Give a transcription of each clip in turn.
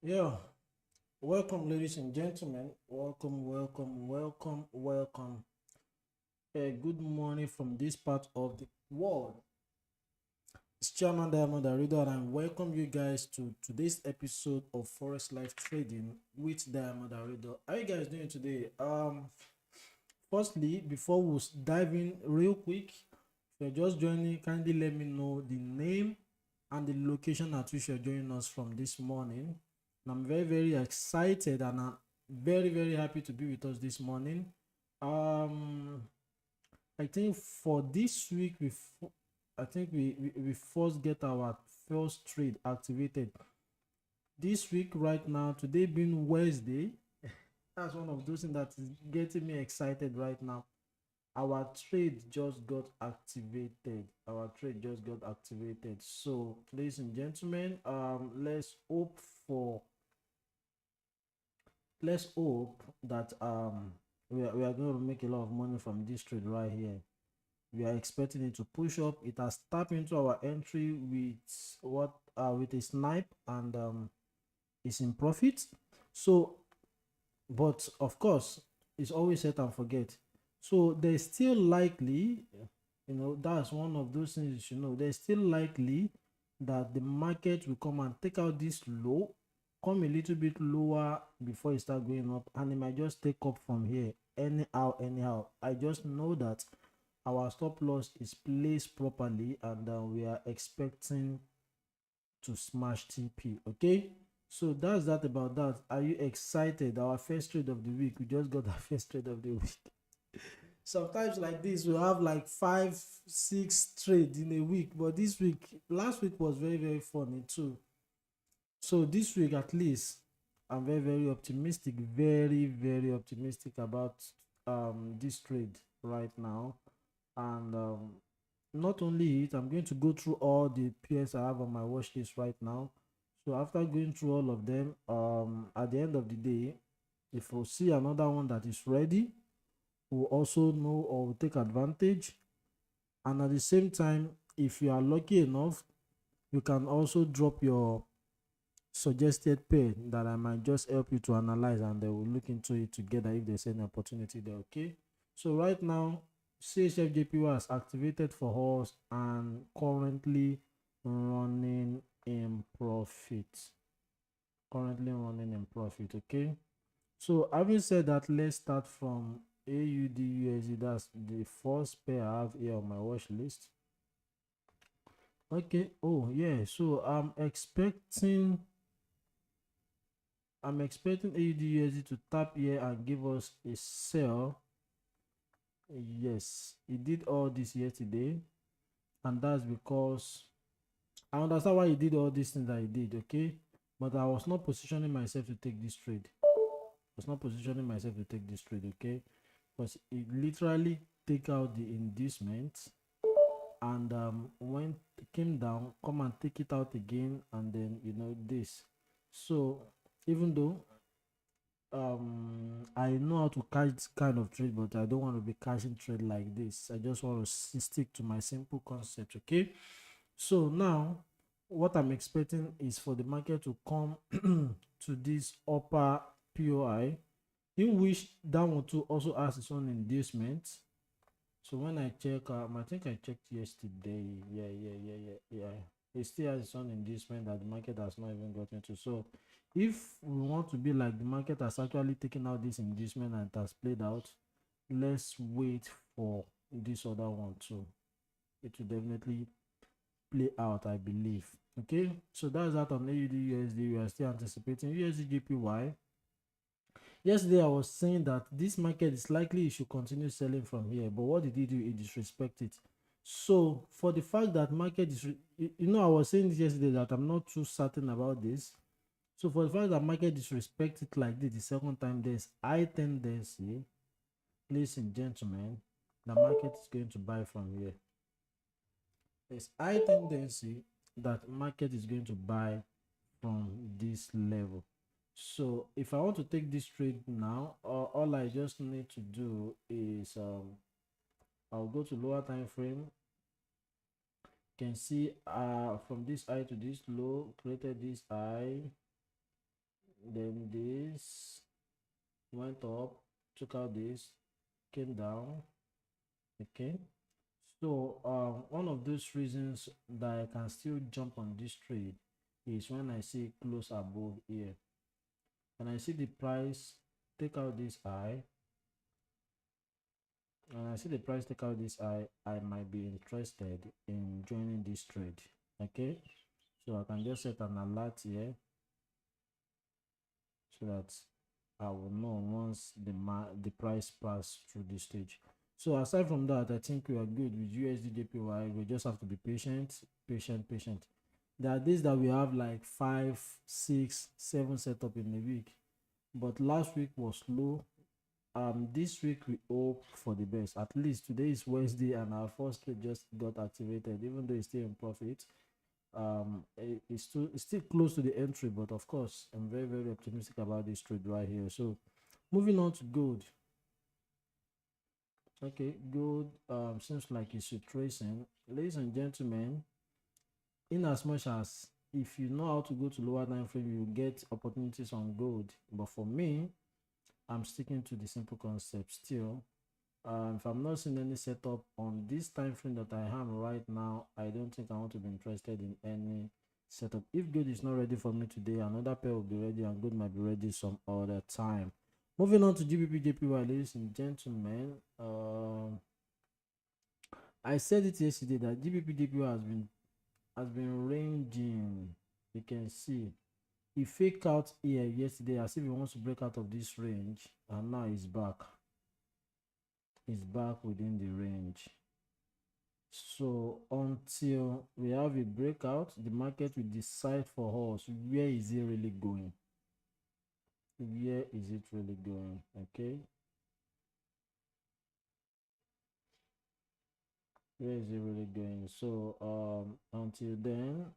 Yeah, welcome, ladies and gentlemen. Welcome. Good morning from this part of the world. It's Chairman Diamond Aridoh, and I welcome you guys to today's episode of Forex Live Trading with Diamond Aridoh. How you guys doing today? Firstly, before we dive in real quick, if you're just joining, kindly let me know the name and the location at which you're joining us from this morning. And I'm very excited and I'm very happy to be with us this morning. Um, I think for this week, I think we first get our first trade activated this week right now. Today being Wednesday, that's one of those things that is getting me excited right now. Our trade just got activated. So, ladies and gentlemen, let's hope that we are going to make a lot of money from this trade right here. We are expecting it to push up. It has tapped into our entry with a snipe, and it's in profit. So, but of course, it's always set and forget. So there's still likely, that's one of those things you should know. There's still likely that the market will come and take out this low, come a little bit lower before it start going up, and it might just take up from here anyhow. I just know that our stop loss is placed properly, and we are expecting to smash TP. Okay, so that's that about that. Are you excited? Our first trade of the week. We just got our first trade of the week. Sometimes like this we have like 5 6 trades in a week, but last week was very funny too. So this week at least I'm very optimistic, very optimistic about this trade right now. And not only it, I'm going to go through all the pairs I have on my watch list right now. So after going through all of them, at the end of the day, if we see another one that is ready, we'll also know or we'll take advantage. And at the same time, if you are lucky enough, you can also drop your suggested pair that I might just help you to analyze, and they will look into it together if there's any opportunity there. Okay, so right now CHFJPY has activated for us and currently running in profit. Okay, so having said that, let's start from AUD USD. That's the first pair I have here on my watch list. Okay, oh yeah, so I'm expecting AUD USD to tap here and give us a sell. Yes, he did all this yesterday, and that's because I understand why he did all these things that he did. Okay, but I was not positioning myself to take this trade. Okay, because it literally take out the inducement, and when it came down, come and take it out again, and then this. So even though I know how to catch this kind of trade, but I don't want to be catching trade like this. I just want to stick to my simple concept. Okay, so now what I'm expecting is for the market to come to this upper POI, in which that one too also has its own inducement. So when I check, I think I checked yesterday. Yeah. It still has its own inducement that the market has not even gotten to. So if we want to be like the market has actually taken out this inducement and it has played out, let's wait for this other one too. It will definitely play out, I believe. Okay, so that's that on AUD USD. We are still anticipating USD JPY. Yesterday I was saying that this market is likely it should continue selling from here, but what did he do? He disrespected it. So for the fact that market is, I was saying this yesterday that I'm not too certain about this. So for the fact that market disrespect it like this the second time, there's high tendency, ladies and gentlemen, the market is going to buy from here. There's high tendency that market is going to buy from this level. So if I want to take this trade now, all I just need to do is I'll go to lower time frame. You can see from this high to this low, created this high, then this went up, took out this, came down. Okay, so one of those reasons that I can still jump on this trade is when I see it close above here, and I see the price take out this high, and I see the price take out this high, I might be interested in joining this trade. Okay, so I can just set an alert here so that I will know once the price pass through this stage. So aside from that, I think we are good with USD/JPY. We just have to be patient. There are days that we have like 5, 6, 7 setup in a week, but last week was low. This week we hope for the best. At least today is Wednesday and our first trade just got activated, even though it's still in profit. It's still close to the entry, but of course I'm very, very optimistic about this trade right here. So moving on to gold. Okay, gold seems like it's retracing. Ladies and gentlemen, in as much as if you know how to go to lower time frame, you get opportunities on gold, but for me, I'm sticking to the simple concept still. If I'm not seeing any setup on this time frame that I am right now, I don't think I want to be interested in any setup. If gold is not ready for me today, another pair will be ready, and gold might be ready some other time. Moving on to GBP/JPY, ladies and gentlemen. I said it yesterday that GBP/JPY has been ranging. You can see he faked out here yesterday as if he wants to break out of this range, and now he's back. Is back within the range. So until we have a breakout, the market will decide for us where is it really going. Where is it really going? Okay, where is it really going? So until then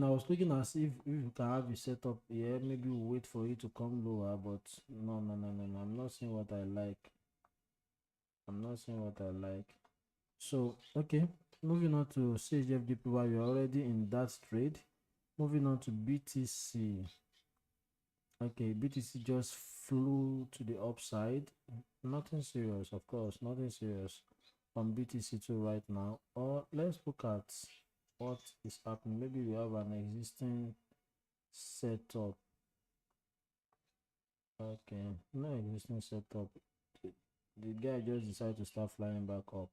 I was looking as if we can have a setup here. Maybe we'll wait for it to come lower, but no. I'm not seeing what I like. So okay, moving on to CHF/JPY, we're already in that trade. Moving on to BTC. Okay, BTC just flew to the upside. Nothing serious, of course, nothing serious on BTC2 right now. Or let's look at what is happening. Maybe we have an existing setup. Okay, no existing setup. The guy just decided to start flying back up.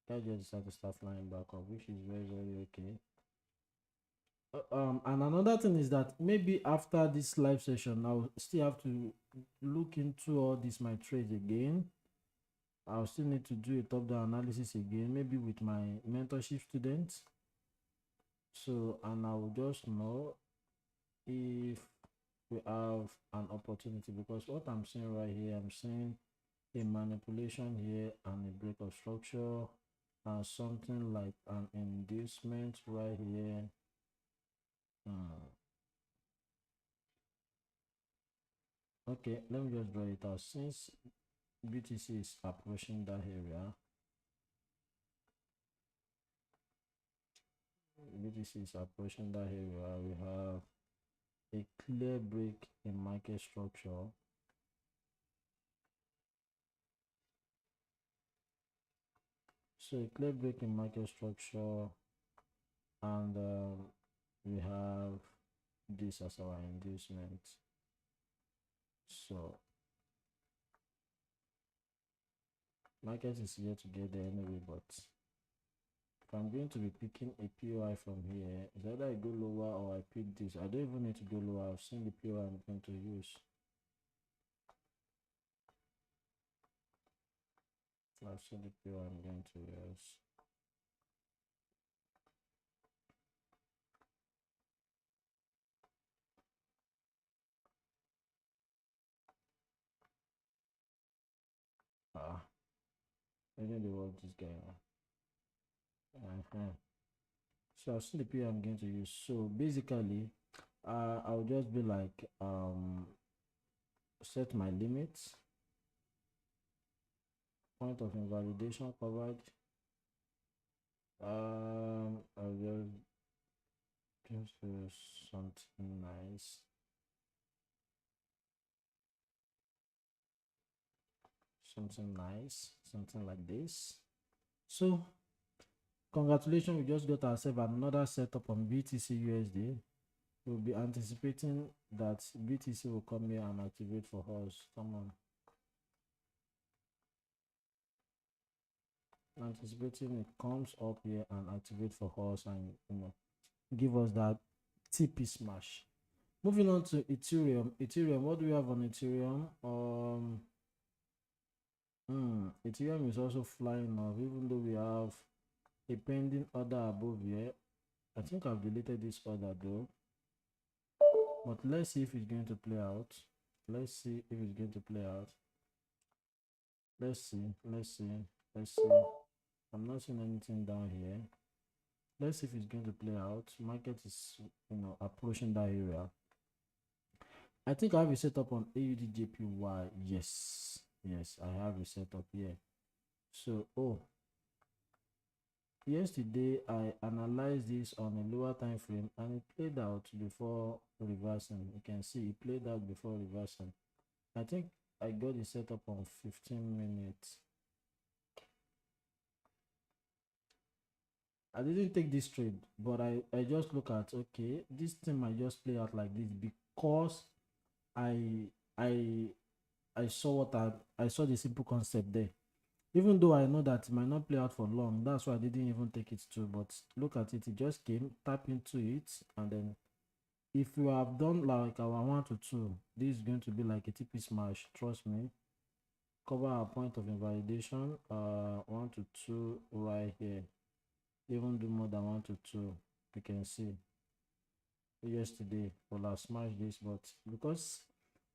Which is very, very okay. And another thing is that maybe after this live session, I'll still have to look into all this my trades again. I'll still need to do a top-down analysis again, maybe with my mentorship students. So, and I will just know if we have an opportunity, because what I'm seeing right here, I'm seeing a manipulation here and a break of structure and something like an inducement right here. Okay, let me just draw it out. Since BTC is approaching that area, we have a clear break in market structure. So a clear break in market structure, and we have this as our inducement. So market is here to get there anyway, but if I'm going to be picking a POI from here, it's either I go lower or I pick this. I don't even need to go lower. I've seen the POI I'm going to use. I don't know what this guy on. So I've seen the POI I'm going to use. So basically, I'll just be like set my limits. point of invalidation covered. I'll just do something nice. Something like this. So congratulations, we just got ourselves another setup on BTC USD. We'll be anticipating that BTC will come here and activate for us. Come on. Anticipating it comes up here and activate for us, and give us that TP smash. Moving on to Ethereum. What do we have on Ethereum? Ethereum is also flying off, even though we have a pending order above here. I think I've deleted this order though, but let's see if it's going to play out. Let's see. I'm not seeing anything down here. Let's see if it's going to play out. Market is approaching that area. I think I have a setup on AUDJPY. Yes, I have a setup here. So yesterday I analyzed this on a lower time frame and it played out before reversing. You can see it played out before reversing. I think I got the setup on 15 minutes. I didn't take this trade, but I just look at, okay, this thing might just play out like this because I saw I saw the simple concept there. Even though I know that it might not play out for long, that's why I didn't even take it too. But look at it, it just came, tap into it, and then if you have done like our 1 to 2, this is going to be like a TP smash. Trust me. Cover our point of invalidation. 1 to 2 right here. Even do more than 1 to 2. You can see yesterday we'll have smashed this, but because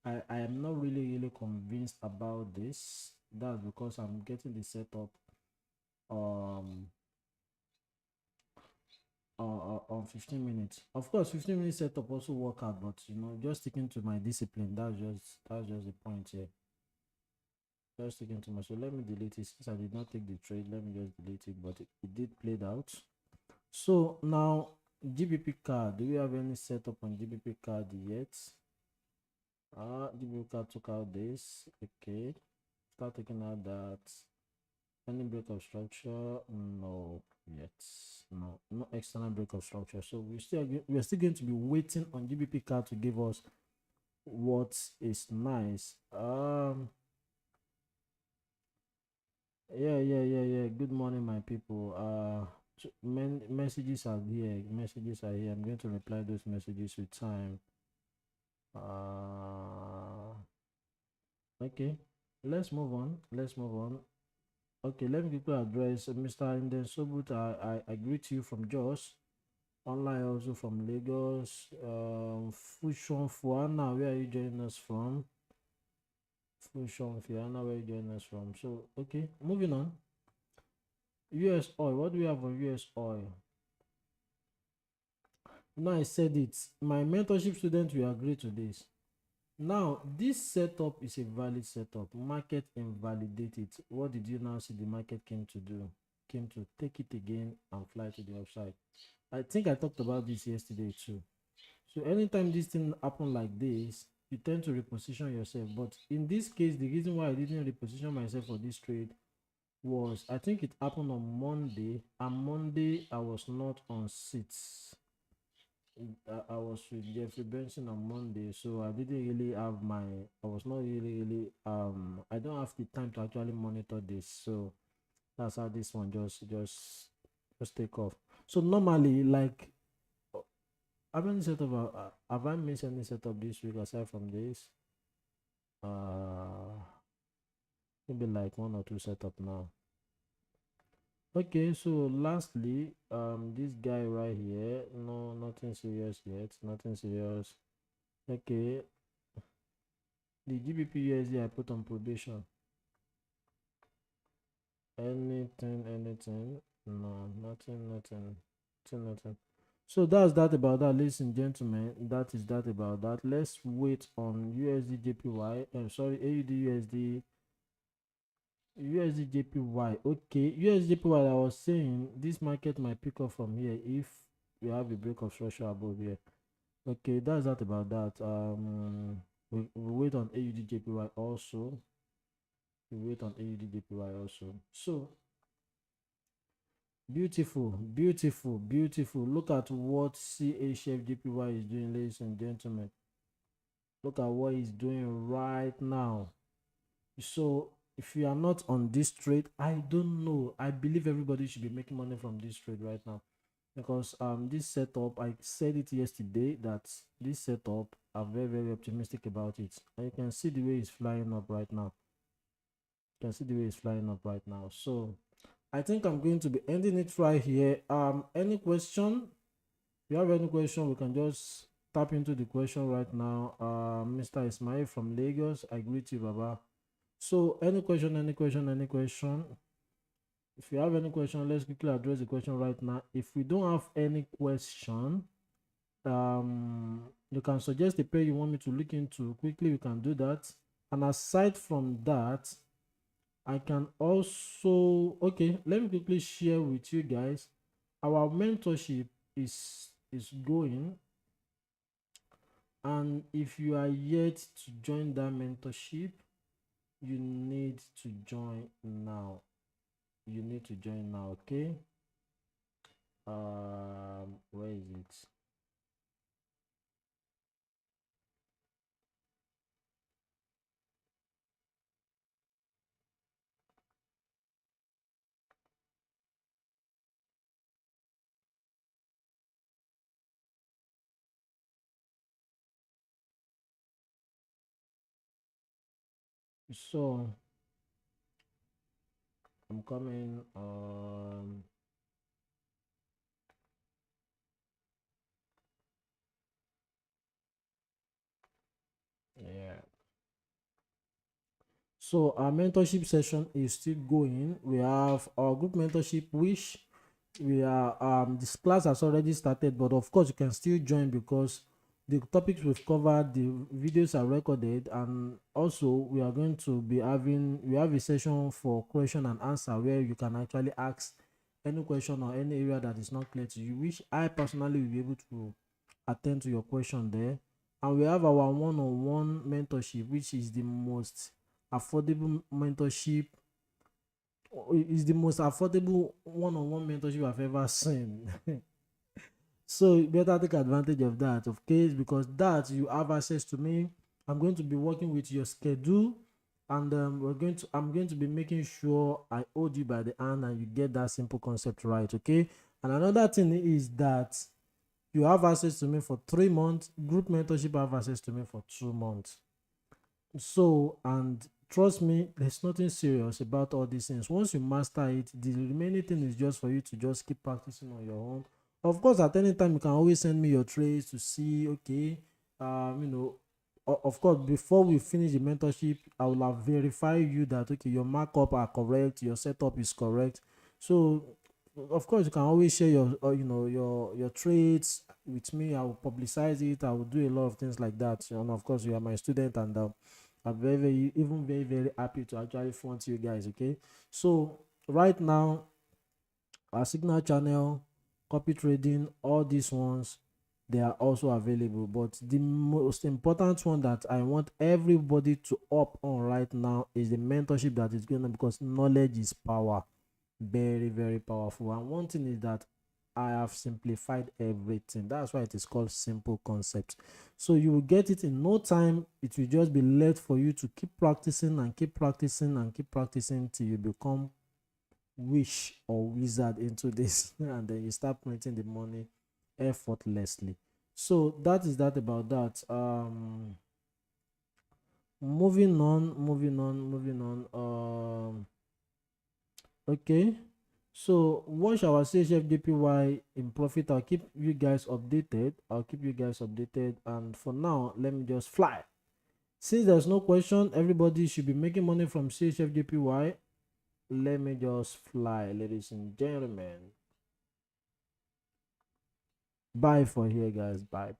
I am not really convinced about this, that's because I'm getting the setup on 15 minutes. Of course 15 minutes setup also work out, but just sticking to my discipline. That's just the point here. Just sticking to my, so let me delete it. Since I did not take the trade, let me just delete it, but it did play out. So now GBP card, do we have any setup on GBP card yet? GBP card took out this. Okay, start taking out that. Any break of structure? No yet. No external break of structure. So we're still going to be waiting on GBP card to give us what is nice. Yeah. Good morning, my people. Messages are here. I'm going to reply those messages with time. Okay, let's move on. Okay, let me quickly address Mr. Inden Sobut. I greet you from Jos. Online also from Lagos. Fushon Fuana, where are you joining us from? Fushon Fuana, where are you joining us from? So, okay, moving on. US oil. What do we have on US oil? Now I said it. My mentorship students will agree to this. Now, this setup is a valid setup. Market invalidate it. What did you now see the market came to do? Came to take it again and fly to the upside. I think I talked about this yesterday too. So anytime this thing happen like this, you tend to reposition yourself. But in this case, the reason why I didn't reposition myself for this trade was, I think it happened on Monday, and Monday I was not on seats. I was with Jeffrey Benson on Monday, so I didn't really have I was not really I don't have the time to actually monitor this, so that's how this one just take off. So normally, like, how many setup have I missed any setup this week aside from this? Maybe like 1 or 2 setup now. Okay, so lastly, this guy right here, no, nothing serious yet, nothing serious. Okay, the GBP USD I put on probation. Anything? No, nothing. So that's that about that, ladies and gentlemen. That is that about that. Let's wait on USD JPY. Sorry, AUD USD USD JPY. Okay, USD JPY, I was saying this market might pick up from here if we have a break of structure above here. Okay, that's that about that. We wait on AUD JPY also. We wait on AUD JPY also. So beautiful, beautiful, beautiful. Look at what CHF JPY is doing, ladies and gentlemen. Look at what he's doing right now. So if you are not on this trade, I don't know. I believe everybody should be making money from this trade right now, because this setup, I said it yesterday that this setup, I'm very very optimistic about it, and you can see the way it's flying up right now. You can see the way it's flying up right now. So I think I'm going to be ending it right here. Any question? If you have any question, we can just tap into the question right now. Mr. Ismail from Lagos, I greet you, Baba. So any question, any question, any question? If you have any question, let's quickly address the question right now. If we don't have any question, you can suggest a pair you want me to look into quickly. We can do that. And aside from that, I can also, okay, let me quickly share with you guys. Our mentorship is going, and if you are yet to join that mentorship, you need to join now. You need to join now. Okay, where is it? So I'm coming. Yeah. So our mentorship session is still going. We have our group mentorship, which we are this class has already started, but of course you can still join, because the topics we've covered, the videos are recorded, and also we are going to be having, we have a session for question and answer where you can actually ask any question or any area that is not clear to you, which I personally will be able to attend to your question there. And we have our one-on-one mentorship, which is the most affordable mentorship, is the most affordable one-on-one mentorship I've ever seen. So you better take advantage of that, of case, because that you have access to me. I'm going to be working with your schedule, and I'm going to be making sure I hold you by the hand and you get that simple concept right. Okay. And another thing is that you have access to me for 3 months. Group mentorship have access to me for 2 months. So, and trust me, there's nothing serious about all these things. Once you master it, the remaining thing is just for you to just keep practicing on your own. Of course, at any time you can always send me your trades to see, okay, of course, before we finish the mentorship, I will have verified you that, okay, your markup are correct, your setup is correct. So of course you can always share your your trades with me. I will publicize it. I will do a lot of things like that, and of course you are my student, and I'm very very, even very very happy to actually front you guys. Okay, so right now our signal channel, copy trading, all these ones, they are also available, but the most important one that I want everybody to up on right now is the mentorship that is going on, because knowledge is power. Very very powerful. And one thing is that I have simplified everything. That's why it is called simple concept. So you will get it in no time. It will just be left for you to keep practicing and keep practicing and keep practicing till you become wish or wizard into this and then you start printing the money effortlessly. So that is that about that. Moving on. Okay, so watch our CHFJPY in profit. I'll keep you guys updated. And for now, let me just fly. Since there's no question, everybody should be making money from CHFJPY. Let me just fly, ladies and gentlemen. Bye for here, guys. Bye.